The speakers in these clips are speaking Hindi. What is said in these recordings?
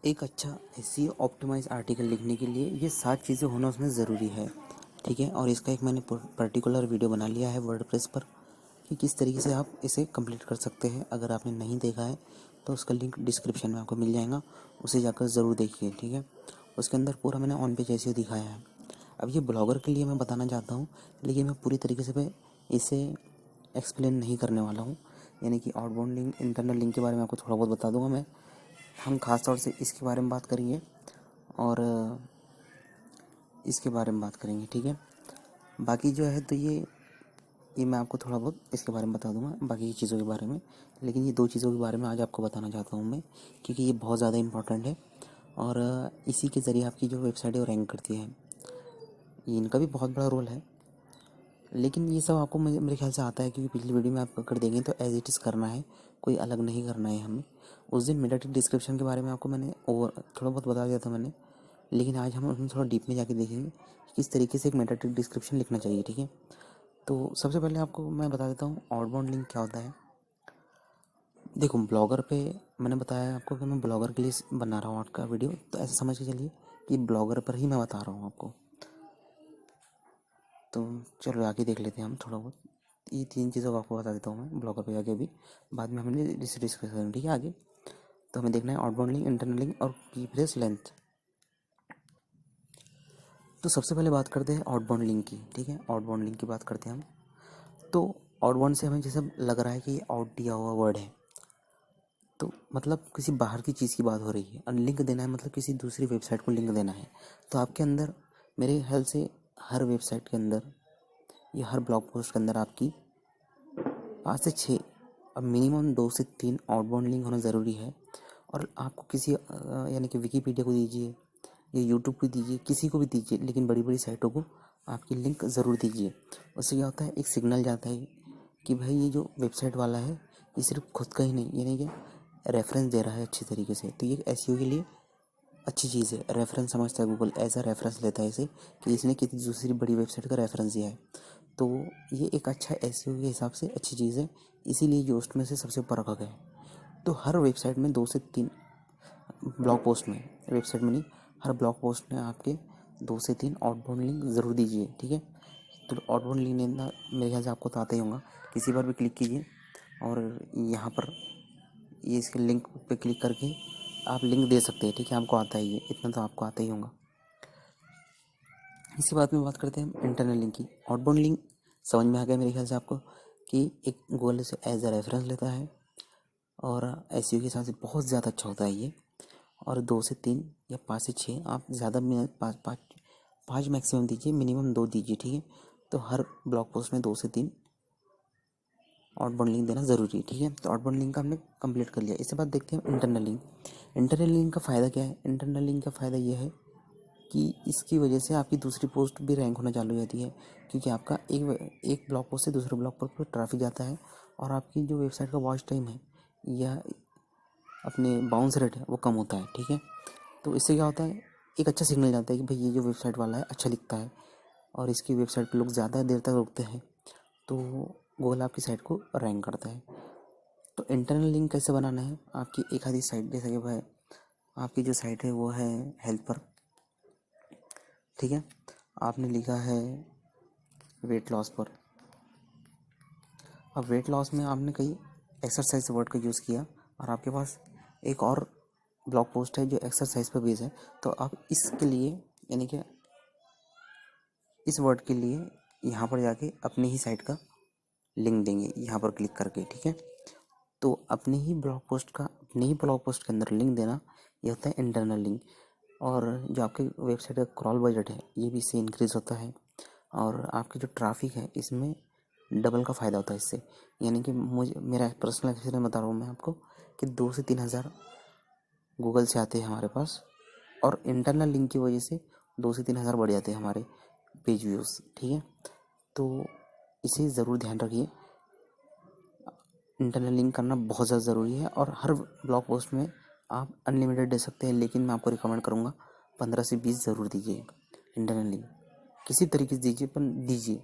एक अच्छा एसईओ ऑप्टिमाइज़ आर्टिकल लिखने के लिए ये 7 चीज़ें होना उसमें ज़रूरी है, ठीक है। और इसका एक मैंने पर्टिकुलर वीडियो बना लिया है वर्डप्रेस पर कि किस तरीके से आप इसे कंप्लीट कर सकते हैं। अगर आपने नहीं देखा है तो उसका लिंक डिस्क्रिप्शन में आपको मिल जाएगा, उसे जाकर ज़रूर देखिए, ठीक है। उसके अंदर पूरा मैंने ऑन पेज एसईओ दिखाया है। अब ये ब्लॉगर के लिए मैं बताना चाहता हूँ, लेकिन मैं पूरी तरीके से इसे एक्सप्लेन नहीं करने वाला हूँ। यानी कि आउटबाउंड लिंक, इंटरनल लिंक के बारे में आपको थोड़ा बहुत बता दूंगा मैं। हम खास तौर से इसके बारे में बात करेंगे और इसके बारे में बात करेंगे, ठीक है। बाकी जो है तो ये मैं आपको थोड़ा बहुत इसके बारे में बता दूंगा, बाकी की चीज़ों के बारे में। लेकिन ये 2 चीज़ों के बारे में आज आपको बताना चाहता हूँ मैं, क्योंकि ये बहुत ज़्यादा इंपॉर्टेंट है और इसी के ज़रिए आपकी जो वेबसाइट है वो रैंक करती है। ये इनका भी बहुत बड़ा रोल है, लेकिन ये सब आपको मेरे ख्याल से आता है, क्योंकि पिछली वीडियो में आप कर देंगे तो एज इट इज़ करना है, कोई अलग नहीं करना है हमें। उस दिन मेटा डिस्क्रिप्शन के बारे में आपको मैंने थोड़ा बहुत बता दिया था मैंने, लेकिन आज हम उसमें थोड़ा डीप में जाके देखेंगे कि किस तरीके से एक मेटा डिस्क्रिप्शन लिखना चाहिए, ठीक है। तो सबसे पहले आपको मैं बता देता हूँ आउटबाउंड लिंक क्या होता है। देखो, ब्लॉगर पे मैंने बताया आपको कि मैं ब्लॉगर के लिए बना रहा हूँ आज का वीडियो, तो ऐसा समझ के चलिए कि ब्लॉगर पर ही मैं बता रहा हूँ आपको। तो चलो आगे देख लेते हैं हम थोड़ा बहुत। ये 3 चीज़ों को आपको बता देता हूँ मैं ब्लॉगर पे जाके, भी बाद में हमने डिस्कस करेंगे, ठीक है आगे। तो हमें देखना है आउटबाउंड लिंक, इंटरनल लिंक और की फ्रेज लेंथ। तो सबसे पहले बात करते हैं आउटबाउंड लिंक की, ठीक है। आउटबाउंड लिंक की बात करते हैं हम। तो आउटबाउंड से हमें जैसे लग रहा है कि ये आउट दिया हुआ वर्ड है, तो मतलब किसी बाहर की चीज़ की बात हो रही है। और लिंक देना है मतलब किसी दूसरी वेबसाइट को लिंक देना है। तो आपके अंदर मेरे ख्याल से हर वेबसाइट के अंदर या हर ब्लॉग पोस्ट के अंदर आपकी 5 से 6 और मिनिमम 2 से 3 आउटबाउंड लिंक होना ज़रूरी है। और आपको किसी यानी कि विकीपीडिया को दीजिए या यूट्यूब को दीजिए, किसी को भी दीजिए, लेकिन बड़ी बड़ी साइटों को आपकी लिंक ज़रूर दीजिए। उससे क्या होता है, एक सिग्नल जाता है कि भाई ये जो वेबसाइट वाला है ये सिर्फ खुद का ही नहीं, यानी कि रेफरेंस दे रहा है अच्छी तरीके से। तो ये एसईओ के लिए अच्छी चीज़ है। रेफरेंस समझता है गूगल, एज अ रेफरेंस लेता है इसे कि इसने किसी दूसरी बड़ी वेबसाइट का रेफरेंस दिया है। तो ये एक अच्छा एसईओ के हिसाब से अच्छी चीज़ है, इसीलिए योस्ट में से सबसे ऊपर रखा गया है। तो हर वेबसाइट में 2 से 3 ब्लॉग पोस्ट में, वेबसाइट में नहीं, हर ब्लॉग पोस्ट में आपके 2 से 3 आउटबाउंड लिंक ज़रूर दीजिए, ठीक है। तो आउटबाउंड लिंक देना मेरे ख्याल से आपको तो आता ही होगा। किसी पर भी क्लिक कीजिए और यहाँ पर ये इसके लिंक पे क्लिक करके आप लिंक दे सकते हैं, ठीक है। आपको आता है, ये इतना तो आपको आता ही होगा। इसी बात में बात करते हैं इंटरनल लिंक की। आउटबाउंड लिंक समझ में आ गया मेरे ख्याल से आपको कि एक गूगल से एज अ रेफरेंस लेता है और एसईओ के हिसाब से बहुत ज़्यादा अच्छा होता है ये। और 2 से 3 या 5 से 6, आप ज़्यादा पाँच मैक्सिमम दीजिए, मिनिमम 2 दीजिए, ठीक है। तो हर ब्लॉग पोस्ट में 2 से 3 आउटबाउंड लिंक देना ज़रूरी है, ठीक है। तो आउटबाउंड लिंक का हमने कंप्लीट कर लिया। इसके बाद देखते हैं इंटरनल लिंक। इंटरनल लिंक का फ़ायदा क्या है? इंटरनल लिंक का फ़ायदा ये है कि इसकी वजह से आपकी दूसरी पोस्ट भी रैंक होना चालू हो जाती है, क्योंकि आपका एक ब्लॉग पोस्ट से दूसरे ब्लॉग पोस्ट पर ट्रैफिक जाता है और आपकी जो वेबसाइट का वॉच टाइम है या अपने बाउंस रेट है वो कम होता है, ठीक है। तो इससे क्या होता है, एक अच्छा सिग्नल जाता है कि भाई ये जो वेबसाइट वाला है अच्छा लिखता है और इसकी वेबसाइट पे लोग ज़्यादा देर तक रुकते हैं, तो गूगल आपकी साइट को रैंक करता है। तो इंटरनल लिंक कैसे बनाना है, आपकी एक आधी साइट, जैसे कि भाई आपकी जो साइट है वो है हेल्थ पर, ठीक है। आपने लिखा है वेट लॉस पर। अब वेट लॉस में आपने कई एक्सरसाइज वर्ड का यूज़ किया और आपके पास एक और ब्लॉग पोस्ट है जो एक्सरसाइज पर बेस है, तो आप इसके लिए यानी कि इस वर्ड के लिए यहाँ पर जाके अपनी ही साइट का लिंक देंगे यहाँ पर क्लिक करके, ठीक है। तो अपने ही ब्लॉग पोस्ट के अंदर लिंक देना, ये होता है इंटरनल लिंक। और जो आपके वेबसाइट का क्रॉल बजट है ये भी इससे इंक्रीज़ होता है और आपकी जो ट्रैफिक है इसमें डबल का फ़ायदा होता है इससे। यानी कि मेरा पर्सनल एक्सपीरियंस बता रहा हूँ मैं आपको कि 2 से 3 हज़ार गूगल से आते हैं हमारे पास, और इंटरनल लिंक की वजह से 2 से 3 हज़ार बढ़ जाते हैं हमारे पेज व्यूज़, ठीक है। तो इसे ज़रूर ध्यान रखिए, इंटरनल लिंक करना बहुत ज़्यादा ज़रूरी है। और हर ब्लॉग पोस्ट में आप अनलिमिटेड दे सकते हैं, लेकिन मैं आपको रिकमेंड करूँगा 15 से 20 ज़रूर दीजिए इंटरनल लिंक। किसी तरीके से दीजिए पर दीजिए,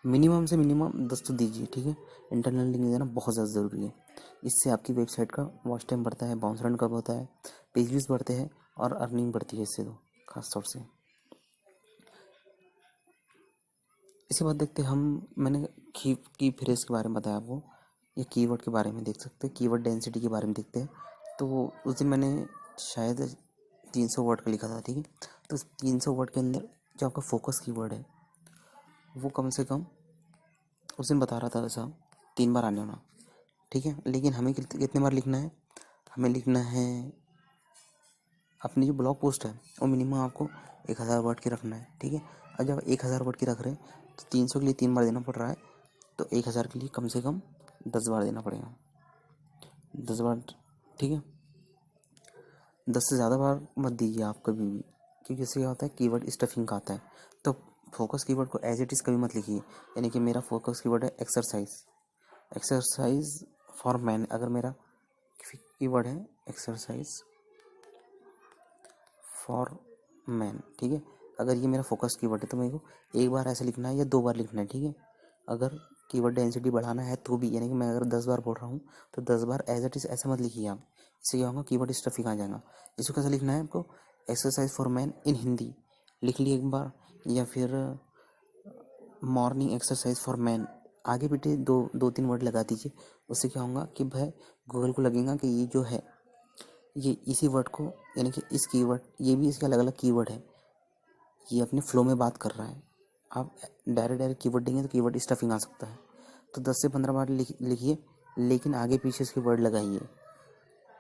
मिनिमम से मिनिमम 10 तो दीजिए, ठीक है। इंटरनल लिंक देना बहुत ज़्यादा ज़रूरी है। इससे आपकी वेबसाइट का वॉच टाइम बढ़ता है, बाउंस रन कम होता है, पेज व्यूज़ बढ़ते हैं और अर्निंग बढ़ती है इससे, तो खास तौर से। इसी बात देखते हैं हम। मैंने की फ्रेज के बारे में बताया आपको, या कीवर्ड के बारे में देख सकते हैं, कीवर्ड डेंसिटी के बारे में देखते हैं। तो उस दिन मैंने शायद 300 वर्ड का लिखा था, ठीक है। तो 300 वर्ड के अंदर जो आपका फोकस कीवर्ड है वो कम से कम उस दिन बता रहा था वैसा 3 बार आने होना, ठीक है। लेकिन हमें कितने बार लिखना है, हमें लिखना है अपनी जो ब्लॉग पोस्ट है वो मिनिमम आपको 1000 वर्ड की रखना है, ठीक है। और जब 1000 वर्ड की रख रहे हैं तो 300 के लिए 3 बार देना पड़ रहा है, तो 1000 के लिए कम से कम 10 बार देना पड़ेगा, 10 बार, ठीक है। 10 से ज़्यादा बार मत दीजिए आप कभी भी, क्योंकि इससे क्या होता है कीवर्ड स्टफिंग का आता है। तो फोकस कीवर्ड को एज इट इज़ कभी मत लिखिए। यानी कि मेरा फोकस कीवर्ड है एक्सरसाइज, एक्सरसाइज फॉर मैन। अगर मेरा कीवर्ड है एक्सरसाइज फॉर मैन, ठीक है। अगर ये मेरा फोकस कीवर्ड है तो मेरे को एक बार ऐसे लिखना है या 2 बार लिखना है, ठीक है। अगर कीवर्ड डेंसिटी बढ़ाना है तो भी, यानी कि मैं अगर 10 बार बोल रहा हूँ तो 10 बार एज इट इज़ ऐसे मत लिखिए आप। इससे क्या होगा, कीवर्ड स्टफिंग आ जाएगा। इसको कैसे लिखना है आपको, exercise for man in Hindi लिख लिए एक बार, या फिर मॉर्निंग एक्सरसाइज फॉर मैन, आगे पीछे दो तीन वर्ड लगा दीजिए। उससे क्या होगा कि भाई गूगल को लगेगा कि ये जो है ये इसी वर्ड को, यानी कि इस कीवर्ड, ये भी इसके अलग अलग कीवर्ड है, ये अपने फ्लो में बात कर रहा है। आप डायरेक्ट कीवर्ड देंगे तो कीवर्ड स्टफिंग आ सकता है। तो 10 से 15 बार लिखिए, लेकिन आगे पीछे इसके वर्ड लगाइए,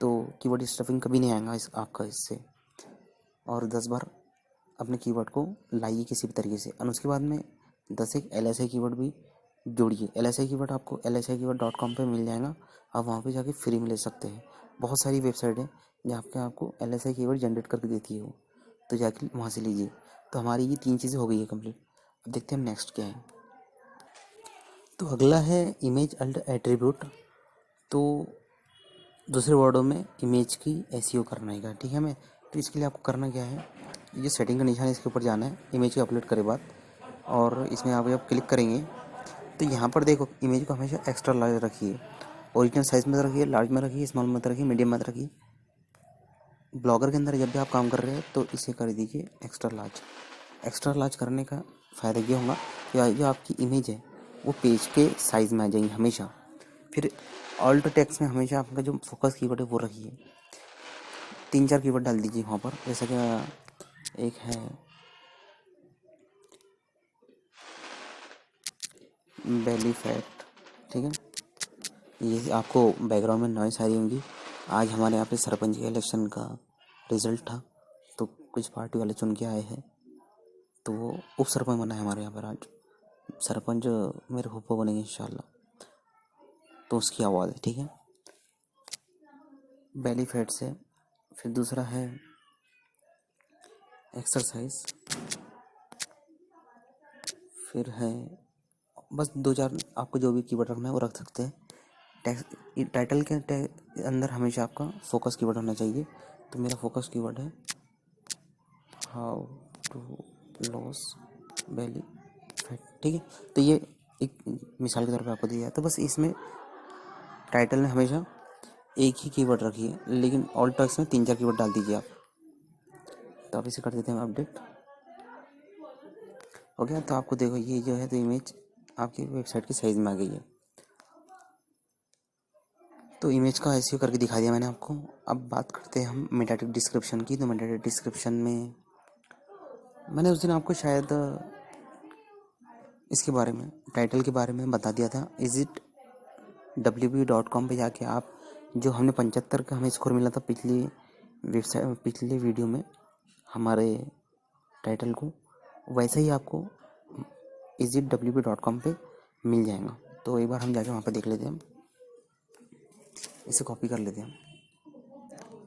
तो कीवर्ड स्टफिंग कभी नहीं आएगा आपका इससे। और 10 बार अपने कीवर्ड को लाइए किसी भी तरीके से। और उसके बाद में 10 एक LSI कीवर्ड भी जोड़िए। LSI कीवर्ड आपको lsikeyword.com पे मिल जाएगा, आप वहाँ पे जाके फ्री में ले सकते हैं। बहुत सारी वेबसाइट है जहाँ पे आपको LSI कीवर्ड जनरेट करके देती है वो, तो जाके वहाँ से लीजिए। तो हमारी ये 3 चीज़ें हो गई है कंप्लीट। अब देखते हैं हम नेक्स्ट क्या है। तो अगला है इमेज एट्रीब्यूट। तो दूसरे वर्डों में इमेज की एसईओ करना है, ठीक है हमें। तो इसके लिए आपको करना क्या है, ये सेटिंग का निशान है, इसके ऊपर जाना है इमेज को अपलोड करे बाद, और इसमें आप जब क्लिक करेंगे तो यहाँ पर देखो इमेज को हमेशा एक्स्ट्रा लार्ज रखिए, ओरिजिनल साइज में रखिए, लार्ज में रखिए, स्मॉल में रखिए, मीडियम में रखिए। ब्लॉगर के अंदर जब भी आप काम कर रहे हैं तो इसे कर दीजिए एक्स्ट्रा लार्ज। एक्स्ट्रा लार्ज करने का फ़ायदा ये होगा कि जो आपकी इमेज है वो पेज के साइज़ में आ जाएगी हमेशा। फिर ऑल्ट टेक्स्ट में हमेशा आपका जो फोकस कीवर्ड है वो रखिए, 3-4 कीवर्ड डाल दीजिए वहाँ पर। जैसा कि एक है बेली फैट, ठीक है। ये आपको बैकग्राउंड में नॉइस आ रही होंगी। आज हमारे यहाँ पे सरपंच के इलेक्शन का रिजल्ट था, तो कुछ पार्टी वाले चुन के आए हैं, तो वो उप सरपंच बना है हमारे यहाँ पर आज। सरपंच मेरे फूफो बनेंगे इंशाल्लाह, तो उसकी आवाज़ है, ठीक है, बेली फैट से। फिर दूसरा है एक्सरसाइज, फिर है बस 2-4 आपको जो भी कीवर्ड रखना है वो रख सकते हैं। टाइटल के अंदर हमेशा आपका फोकस कीवर्ड होना चाहिए। तो मेरा फोकस कीवर्ड है how to loss belly fat, ठीक है। तो ये एक मिसाल के तौर पे आपको दिया है। तो बस इसमें टाइटल में हमेशा एक ही कीवर्ड रखिए, लेकिन ऑल टेक्स्ट में 3-4 कीवर्ड डाल दीजिए आप। तो आप इसे कर देते हैं अपडेट, हो गया। तो आपको देखो ये जो है तो इमेज आपकी वेबसाइट की साइज़ में आ गई है। तो इमेज का एसईओ करके दिखा दिया मैंने आपको। अब बात करते हैं हम मेटाटेक डिस्क्रिप्शन की। तो मेटाटेक डिस्क्रिप्शन में मैंने उस दिन आपको शायद इसके बारे में, टाइटल के बारे में बता दिया था। isitwp.com पे जाके आप, जो हमने 75 का हमें स्कोर मिला था पिछली वेबसाइट, पिछले वीडियो में हमारे टाइटल को, वैसे ही आपको isitwp.com पे मिल जाएगा। तो एक बार हम जाके वहाँ पर देख लेते हैं। हम इसे कॉपी कर लेते हैं,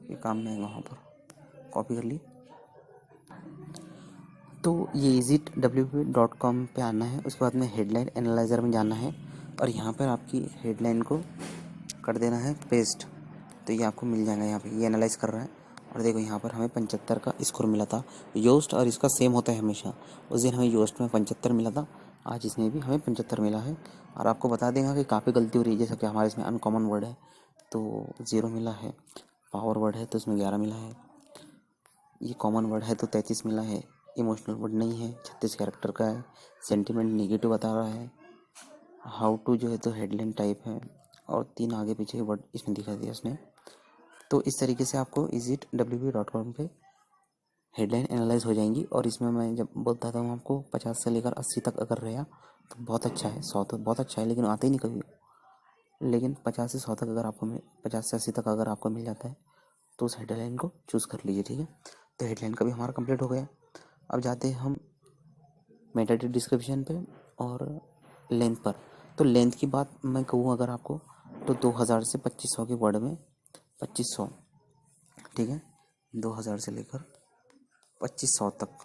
ये काम में आएगा। वहाँ पर कॉपी कर ली। तो ये isitwp.com पे आना है। उसके बाद में हेडलाइन एनालाइज़र में जाना है, और यहाँ पर आपकी हेडलाइन को कर देना है पेस्ट। तो ये आपको मिल जाएगा। यहाँ पे ये एनालाइज कर रहा है, और देखो यहाँ पर हमें 75 का स्कोर मिला था। योस्ट और इसका सेम होता है हमेशा। उस दिन हमें योस्ट में 75 मिला था, आज इसमें भी हमें 75 मिला है। और आपको बता देंगे कि काफ़ी गलती हो रही है, जैसा कि हमारे इसमें अनकॉमन वर्ड है तो 0 मिला है, पावर वर्ड है तो उसमें 11 मिला है, ये कॉमन वर्ड है तो 33 मिला है, इमोशनल वर्ड नहीं है 36 कैरेक्टर का है, सेंटिमेंट नेगेटिव बता रहा है, हाउ टू जो है तो हेडलाइन टाइप है, और 3 आगे पीछे वर्ड इसमें दिखा दिया उसने। तो इस तरीके से आपको EasyWP.com पे हेडलाइन एनालाइज हो जाएंगी। और इसमें मैं जब बोलता था हूँ आपको 50 से लेकर 80 तक अगर रहा तो बहुत अच्छा है, 100 तो बहुत अच्छा है, लेकिन आते ही नहीं कभी। लेकिन 50 से 100 तक अगर आपको 50 से 80 तक अगर आपको मिल जाता है तो उस हेडलाइन को चूज़ कर लीजिए, ठीक है। तो हेडलाइन का भी हमारा कंप्लीट हो गया। अब जाते हैं हम मेटा डिस्क्रिप्शन पे और लेंथ पर। तो लेंथ की बात मैं कहूँ अगर आपको तो 2000 से 2500 के वर्ड में 2500, ठीक है, 2000 से लेकर 2500 तक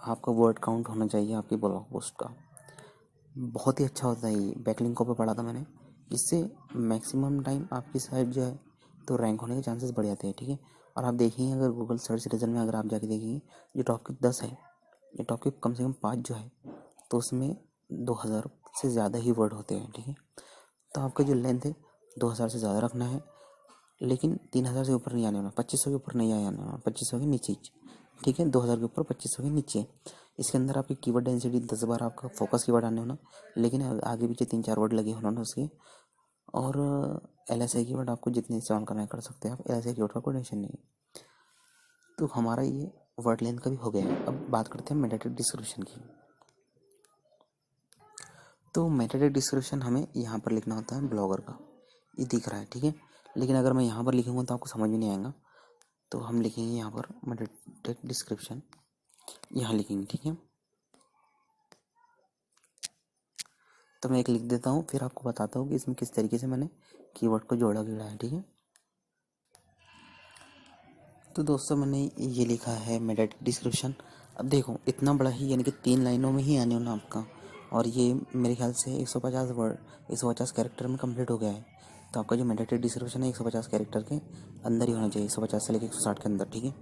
आपका वर्ड काउंट होना चाहिए आपकी ब्लॉग पोस्ट का। बहुत ही अच्छा होता है ये, बैकलिंकों पे पढ़ा था मैंने। इससे मैक्सिमम टाइम आपकी साइट जो है तो रैंक होने के चांसेस बढ़ जाते हैं, ठीक है। और आप देखेंगे अगर गूगल सर्च रिजल्ट में अगर आप जाके देखेंगे जो टॉप के 10 है, ये टॉप के कम से कम 5 जो है तो उसमें 2000 से ज़्यादा ही वर्ड होते हैं, ठीक है। तो आपका जो लेंथ है 2000 से ज़्यादा रखना है, लेकिन 3000 से ऊपर नहीं आने वाला, 2500 के ऊपर नहीं आने वाला, 2500 के नीचे ही, ठीक है। 2000 के ऊपर 2500 के नीचे। इसके अंदर आपकी कीवर्ड डेंसिटी 10 बार आपका फोकस कीवर्ड आने होना, लेकिन आगे पीछे 3-4 वर्ड लगे होना उसके। और LSI कीवर्ड आपको जितने इस्तेमाल करना है कर सकते हैं आप, LSI कीवर्ड का कोई टेंशन नहीं है। तो हमारा ये वर्ड लेंथ का भी हो गया है। अब बात करते हैं मेटा डिस्क्रिप्शन की। तो मेटा डिस्क्रिप्शन हमें यहाँ पर लिखना होता है ब्लॉगर का, ये दिख रहा है, ठीक है। लेकिन अगर मैं यहाँ पर लिखूँगा तो आपको समझ में नहीं आएगा, तो हम लिखेंगे यहाँ पर मेटा डिस्क्रिप्शन, यहाँ लिखेंगे, ठीक है। तो मैं एक लिख देता हूँ, फिर आपको बताता हूँ कि इसमें किस तरीके से मैंने कीवर्ड को जोड़ा गिड़ा है, ठीक है। तो दोस्तों मैंने ये लिखा है मेटा डिस्क्रिप्शन। अब देखो इतना बड़ा ही, यानी कि 3 लाइनों में ही आने वाला आपका, और ये मेरे ख्याल से 150 वर्ड 150 कैरेक्टर में कंप्लीट हो गया है। तो आपका जो मेटा डिस्क्रिप्शन है 150 कैरेक्टर के अंदर ही होना चाहिए, 150 से लेकर 160 के अंदर, ठीक है।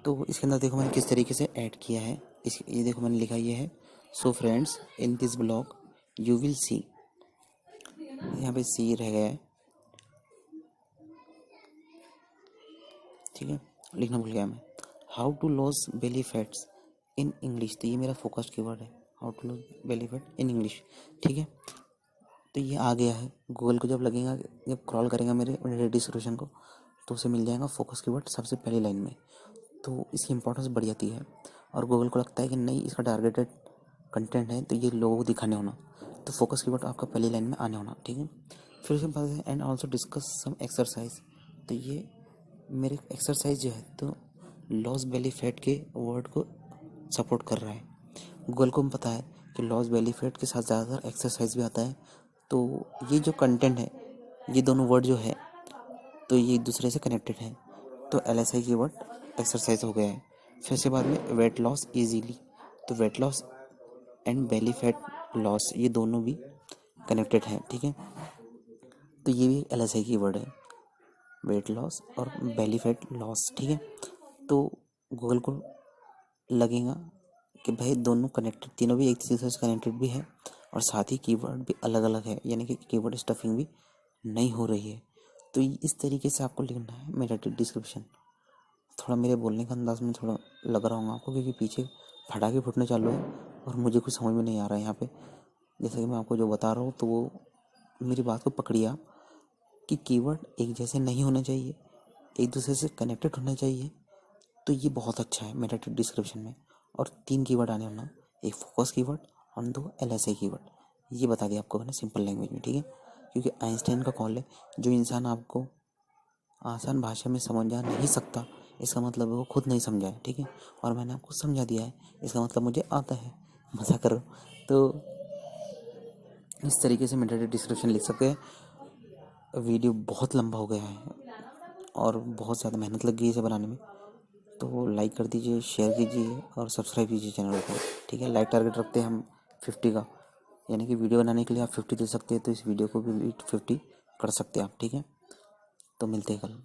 तो इसके अंदर देखो मैंने किस तरीके से ऐड किया है। इस ये देखो मैंने लिखा ये है, so friends in this blog you will see, यहाँ पे सी रह गया है, ठीक है, लिखना भूल गया मैं। How to loss belly fats in English, तो ये मेरा फोकस कीवर्ड है, how to loss belly fat in English, ठीक है। तो ये आ गया है, गूगल को जब लगेगा, जब क्रॉल करेगा मेरे डिस्क्रिप्शन को तो उसे मिल जाएगा फोकस कीवर्ड सबसे पहली लाइन में। तो इसकी इंपॉर्टेंस बढ़ जाती है, और गूगल को लगता है कि नहीं इसका टारगेटेड कंटेंट है तो ये लोगों को दिखाने होना, तो फोकस कीवर्ड आपका पहली लाइन में आने होना, ठीक है। फिर उसके बाद and also discuss some exercise, तो ये मेरे एक्सरसाइज जो है तो लॉस बेली फैट के वर्ड को सपोर्ट कर रहा है। गूगल को पता है कि लॉस बेली फैट के साथ ज़्यादातर एक्सरसाइज भी आता है, तो ये जो कंटेंट है ये दोनों वर्ड जो है तो ये एक दूसरे से कनेक्टेड है। तो LSI की वर्ड एक्सरसाइज हो गया है। फिर उसके बाद में वेट लॉस इजीली, तो weight loss and belly fat loss ये दोनों भी कनेक्टेड हैं, ठीक है। तो ये भी LSI की वर्ड है, वेट लॉस और बेली फैट लॉस, ठीक है। तो गूगल को लगेगा कि भाई दोनों कनेक्टेड, तीनों भी एक दूसरे से कनेक्टेड भी है, और साथ ही कीवर्ड भी अलग अलग है, यानी कि कीवर्ड स्टफिंग भी नहीं हो रही है। तो इस तरीके से आपको लिखना है मेरा डिस्क्रिप्शन। थोड़ा मेरे बोलने का अंदाज में थोड़ा लग रहा होगा आपको, क्योंकि पीछे पटाखे फूटने चालू है और मुझे कुछ समझ में नहीं आ रहा है यहाँ पे। जैसे कि मैं आपको जो बता रहा हूँ तो वो मेरी बात को पकड़िए आप, कि कीवर्ड एक जैसे नहीं होना चाहिए, एक दूसरे से कनेक्टेड होना चाहिए। तो ये बहुत अच्छा है मेटा डिस्क्रिप्शन में। और 3 कीवर्ड आने वाला, एक फोकस कीवर्ड और 2 LSI कीवर्ड, ये बता दिया आपको मैंने सिंपल लैंग्वेज में, ठीक है। क्योंकि आइंस्टाइन का कॉल है, जो इंसान आपको आसान भाषा में समझा नहीं सकता इसका मतलब है वो खुद नहीं समझा है, ठीक है। और मैंने आपको समझा दिया है, इसका मतलब मुझे आता है, मज़ा करो। तो इस तरीके से मेटा डिस्क्रिप्शन लिख सकते हैं। वीडियो बहुत लंबा हो गया है और बहुत ज़्यादा मेहनत लग गई इसे बनाने में, तो लाइक कर दीजिए, शेयर कीजिए और सब्सक्राइब कीजिए चैनल को, ठीक है। लाइक टारगेट रखते हैं हम 50 का, यानी कि वीडियो बनाने के लिए आप 50 दे सकते हैं, तो इस वीडियो को भी 50 कर सकते हैं आप, ठीक है। तो मिलते हैं कल।